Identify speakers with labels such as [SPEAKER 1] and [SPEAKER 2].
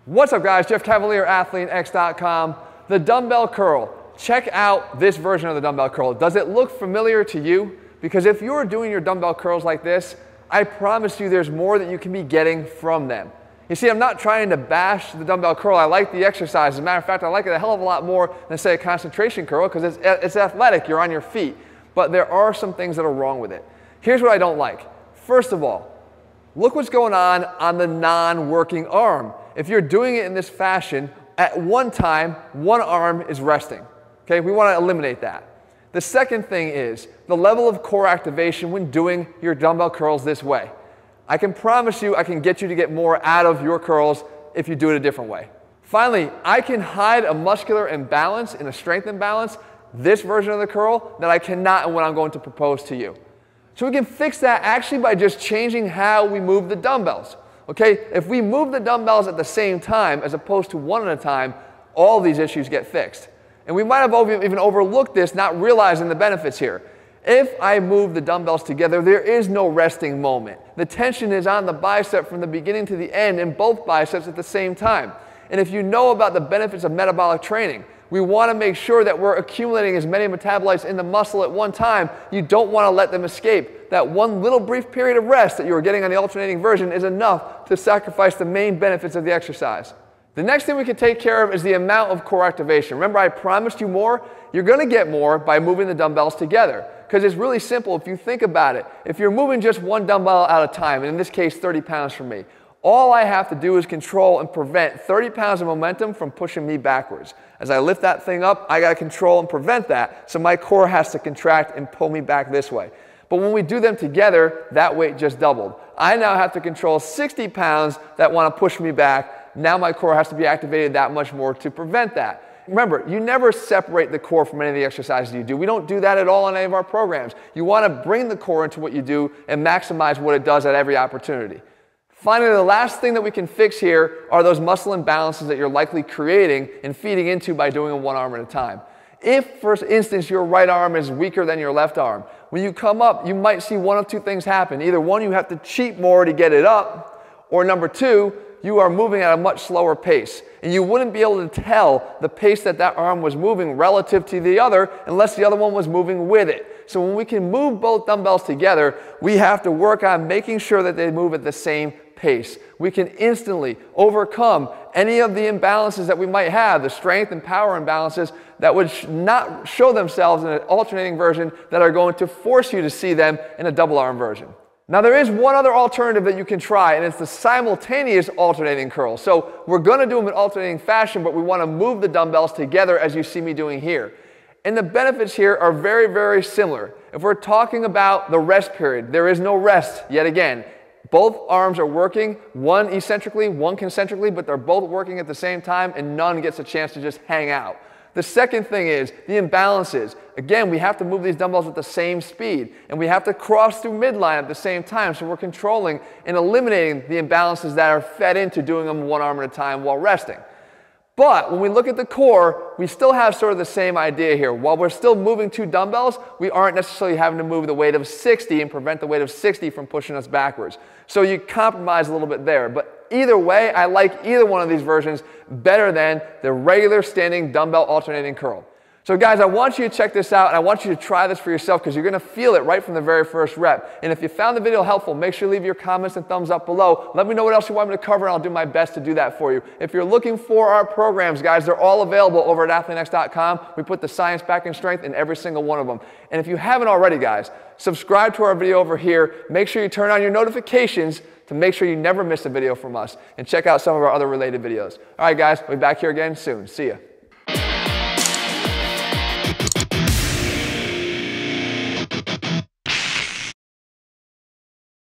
[SPEAKER 1] What's up guys, Jeff Cavalier, ATHLEAN-X.com. The dumbbell curl. Check out this version of the dumbbell curl. Does it look familiar to you? Because if you're doing your dumbbell curls like this, I promise you there's more that you can be getting from them. You see, I'm not trying to bash the dumbbell curl. I like the exercise. As a matter of fact, I like it a hell of a lot more than, say, a concentration curl because it's athletic. You're on your feet. But there are some things that are wrong with it. Here's what I don't like. First of all, look what's going on the non-working arm. If you're doing it in this fashion, at one time, one arm is resting. Okay, we want to eliminate that. The second thing is the level of core activation when doing your dumbbell curls this way. I can promise you I can get you to get more out of your curls if you do it a different way. Finally, I can hide a muscular imbalance and a strength imbalance, this version of the curl, that I cannot in what I'm going to propose to you. So we can fix that actually by just changing how we move the dumbbells. Okay, if we move the dumbbells at the same time as opposed to one at a time, all these issues get fixed. And we might have even overlooked this, not realizing the benefits here. If I move the dumbbells together, there is no resting moment. The tension is on the bicep from the beginning to the end in both biceps at the same time. And if you know about the benefits of metabolic training, we want to make sure that we're accumulating as many metabolites in the muscle at one time. You don't want to let them escape. That one little brief period of rest that you were getting on the alternating version is enough to sacrifice the main benefits of the exercise. The next thing we can take care of is the amount of core activation. Remember, I promised you more? You're going to get more by moving the dumbbells together. Because it's really simple if you think about it. If you're moving just one dumbbell at a time, and in this case 30 pounds for me, all I have to do is control and prevent 30 pounds of momentum from pushing me backwards. As I lift that thing up, I got to control and prevent that, so my core has to contract and pull me back this way. But when we do them together, that weight just doubled. I now have to control 60 pounds that want to push me back. Now my core has to be activated that much more to prevent that. Remember, you never separate the core from any of the exercises you do. We don't do that at all in any of our programs. You want to bring the core into what you do and maximize what it does at every opportunity. Finally, the last thing that we can fix here are those muscle imbalances that you're likely creating and feeding into by doing them one arm at a time. If, for instance, your right arm is weaker than your left arm, when you come up, you might see one of two things happen. Either one, you have to cheat more to get it up, or number two, you are moving at a much slower pace. And you wouldn't be able to tell the pace that that arm was moving relative to the other unless the other one was moving with it. So when we can move both dumbbells together, we have to work on making sure that they move at the same pace. We can instantly overcome any of the imbalances that we might have, the strength and power imbalances that would not show themselves in an alternating version that are going to force you to see them in a double arm version. Now there is one other alternative that you can try, and it's the simultaneous alternating curl. So we're going to do them in alternating fashion, but we want to move the dumbbells together as you see me doing here. And the benefits here are very, very similar. If we're talking about the rest period, there is no rest yet again. Both arms are working, one eccentrically, one concentrically, but they're both working at the same time and none gets a chance to just hang out. The second thing is the imbalances. Again, we have to move these dumbbells at the same speed and we have to cross through midline at the same time, so we're controlling and eliminating the imbalances that are fed into doing them one arm at a time while resting. But when we look at the core, we still have sort of the same idea here. While we're still moving two dumbbells, we aren't necessarily having to move the weight of 60 and prevent the weight of 60 from pushing us backwards. So you compromise a little bit there. But either way, I like either one of these versions better than the regular standing dumbbell alternating curl. So guys, I want you to check this out and I want you to try this for yourself because you're going to feel it right from the very first rep. And if you found the video helpful, make sure you leave your comments and thumbs up below. Let me know what else you want me to cover and I'll do my best to do that for you. If you're looking for our programs, guys, they're all available over at ATHLEAN-X.com. We put the science back in strength in every single one of them. And if you haven't already, guys, subscribe to our video over here. Make sure you turn on your notifications to make sure you never miss a video from us. And check out some of our other related videos. All right, guys, we'll be back here again soon. See ya.